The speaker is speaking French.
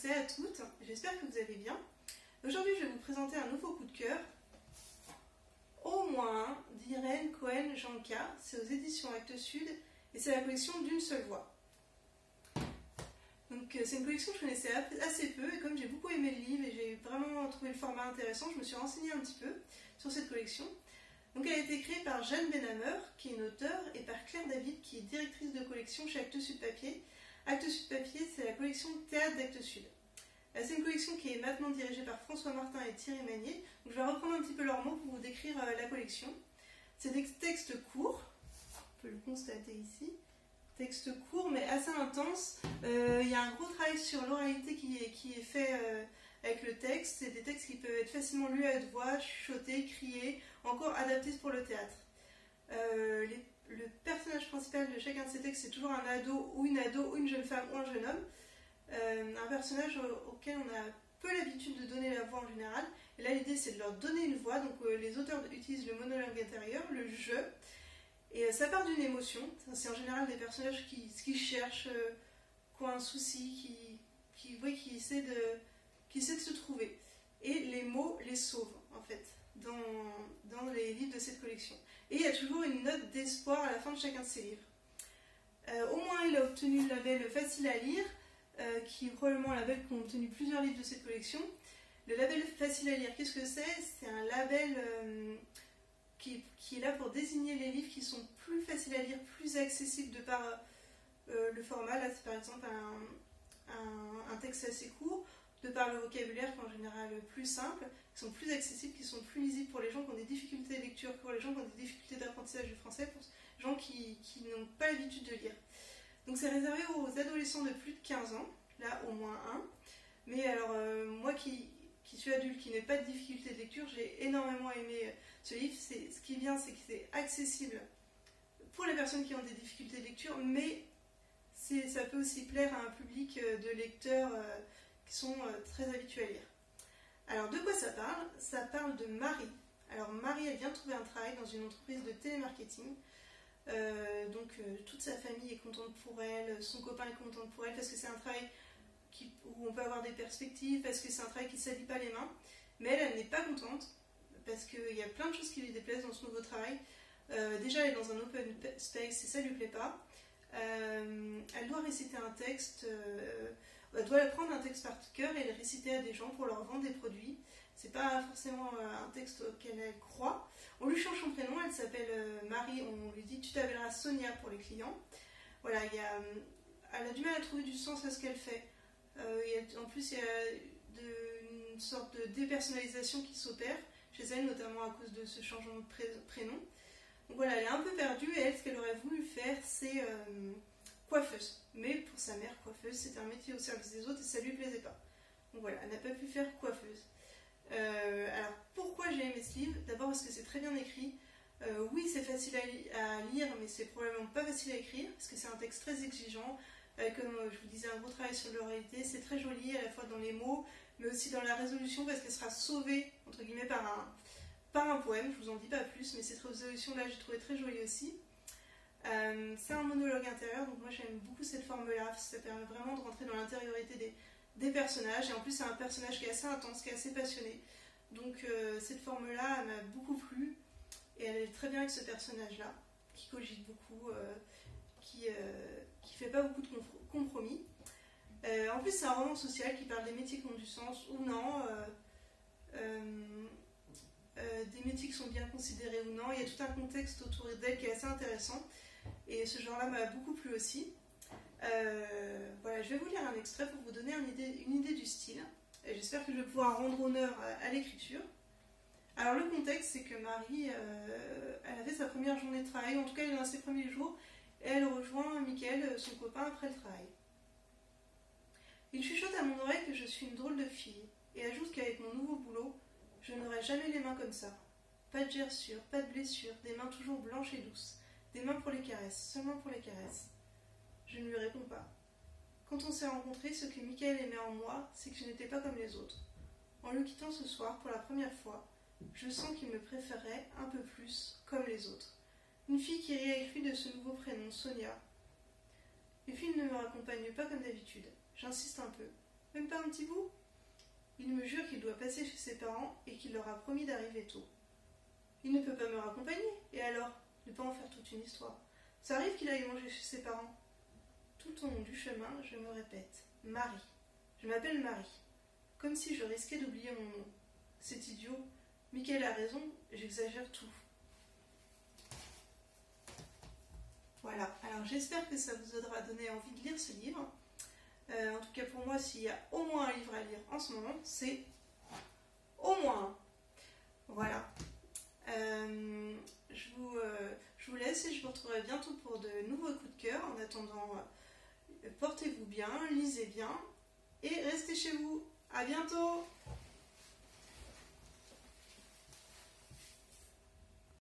et à toutes, j'espère que vous allez bien. Aujourd'hui je vais vous présenter un nouveau coup de cœur, Au moins un d'Irène Cohen-Janka, c'est aux éditions Actes Sud et c'est la collection D'une seule voix. Donc c'est une collection que je connaissais assez peu et comme j'ai beaucoup aimé le livre et j'ai vraiment trouvé le format intéressant, je me suis renseignée un petit peu sur cette collection. Donc elle a été créée par Jeanne Benhammer, qui est une auteure, et par Claire David, qui est directrice de collection chez Actes Sud Papier. Actes Sud Papier, c'est la collection Théâtre d'Actes Sud. C'est une collection qui est maintenant dirigée par François Martin et Thierry Magnier. Donc je vais reprendre un petit peu leurs mots pour vous décrire la collection. C'est des textes courts, on peut le constater ici. Textes courts mais assez intenses. Il y a un gros travail sur l'oralité qui est fait avec le texte. C'est des textes qui peuvent être facilement lus à haute voix, chuchotés, criés, encore adaptés pour le théâtre. Le personnage principal de chacun de ces textes, c'est toujours un ado ou une jeune femme ou un jeune homme. Un personnage auquel on a peu l'habitude de donner la voix en général. Et là, l'idée, c'est de leur donner une voix. Donc, les auteurs utilisent le monologue intérieur, le jeu. Et ça part d'une émotion. C'est en général des personnages qui cherchent, qui ont un souci, qui essaient de se trouver. Et les mots les sauvent, en fait, dans les livres de cette collection. Et il y a toujours une note d'espoir à la fin de chacun de ces livres. Au moins, il a obtenu le label Facile à lire, qui est probablement un label qu'ont obtenu plusieurs livres de cette collection. Le label Facile à lire, qu'est-ce que c'est? C'est un label qui est là pour désigner les livres qui sont plus faciles à lire, plus accessibles de par le format. Là, c'est par exemple un texte assez court, de par le vocabulaire qui est en général plus simple, qui sont plus accessibles, qui sont plus lisibles pour les gens qui ont des difficultés de lecture, pour les gens qui ont des difficultés d'apprentissage du français, pour les gens qui n'ont pas l'habitude de lire. Donc c'est réservé aux adolescents de plus de 15 ans, là au moins un. Mais alors moi qui suis adulte, qui n'ai pas de difficulté de lecture, j'ai énormément aimé ce livre. Ce qui est bien, c'est que c'est accessible pour les personnes qui ont des difficultés de lecture, mais ça peut aussi plaire à un public de lecteurs qui sont très habitués à lire. Alors de quoi ça parle? Ça parle de Marie. Alors Marie, elle vient de trouver un travail dans une entreprise de télémarketing. Toute sa famille est contente pour elle, son copain est content pour elle parce que c'est un travail où on peut avoir des perspectives, parce que c'est un travail qui ne salit pas les mains, mais elle n'est pas contente parce qu'il y a plein de choses qui lui déplaisent dans ce nouveau travail. Déjà elle est dans un open space et ça ne lui plaît pas. Elle doit réciter un texte, elle doit apprendre un texte par cœur et le réciter à des gens pour leur vendre des produits. C'est pas forcément un texte auquel elle croit. On lui change son prénom, elle s'appelle Marie, on lui dit tu t'appelleras Sonia pour les clients. Voilà, elle a du mal à trouver du sens à ce qu'elle fait. En plus, il y a une sorte de dépersonnalisation qui s'opère chez elle, notamment à cause de ce changement de prénom. Donc voilà, elle est un peu perdue et elle, ce qu'elle aurait voulu faire, c'est coiffeuse. Mais pour sa mère, coiffeuse, c'était un métier au service des autres et ça lui plaisait pas. Donc voilà, elle n'a pas pu faire coiffeuse. Alors pourquoi j'ai aimé ce livre? D'abord parce que c'est très bien écrit. Oui, c'est facile à lire, mais c'est probablement pas facile à écrire parce que c'est un texte très exigeant. Comme je vous disais, un gros travail sur l'oralité. C'est très joli à la fois dans les mots, mais aussi dans la résolution parce qu'elle sera sauvée entre guillemets par un poème. Je vous en dis pas plus, mais cette résolution là, j'ai trouvé très jolie aussi. C'est un monologue intérieur, donc moi j'aime beaucoup cette forme-là. Ça permet vraiment de rentrer dans l'intériorité des personnages, et en plus c'est un personnage qui est assez intense, qui est assez passionné, donc cette forme là m'a beaucoup plu et elle est très bien avec ce personnage là qui cogite beaucoup, qui fait pas beaucoup de compromis. En plus c'est un roman social qui parle des métiers qui ont du sens ou non, des métiers qui sont bien considérés ou non. Il y a tout un contexte autour d'elle qui est assez intéressant et ce genre là m'a beaucoup plu aussi. Voilà, je vais vous lire un extrait pour vous donner une idée du style. J'espère que je vais pouvoir rendre honneur à l'écriture. Alors le contexte, c'est que Marie, elle avait sa première journée de travail, en tout cas elle est dans ses premiers jours, et elle rejoint Mickaël, son copain, après le travail. Il chuchote à mon oreille que je suis une drôle de fille, et ajoute qu'avec mon nouveau boulot, je n'aurai jamais les mains comme ça. Pas de gerçure, pas de blessure, des mains toujours blanches et douces, des mains pour les caresses, seulement pour les caresses. Je ne lui réponds pas. Quand on s'est rencontrés, ce que Mickaël aimait en moi, c'est que je n'étais pas comme les autres. En le quittant ce soir, pour la première fois, je sens qu'il me préférait un peu plus comme les autres. Une fille qui rit avec lui de ce nouveau prénom, Sonia. Les filles ne me raccompagnent pas comme d'habitude. J'insiste un peu. Même pas un petit bout? Il me jure qu'il doit passer chez ses parents et qu'il leur a promis d'arriver tôt. Il ne peut pas me raccompagner, et alors? Ne pas en faire toute une histoire. Ça arrive qu'il aille manger chez ses parents. Tout au long du chemin, je me répète. Marie. Je m'appelle Marie. Comme si je risquais d'oublier mon nom. C'est idiot. Michael a raison, j'exagère tout. Voilà, alors j'espère que ça vous aura donné envie de lire ce livre. En tout cas pour moi, s'il y a au moins un livre à lire en ce moment, c'est au moins un. Voilà. Je vous laisse et je vous retrouverai bientôt pour de nouveaux coups de cœur. En attendant, portez-vous bien, lisez bien et restez chez vous. À bientôt!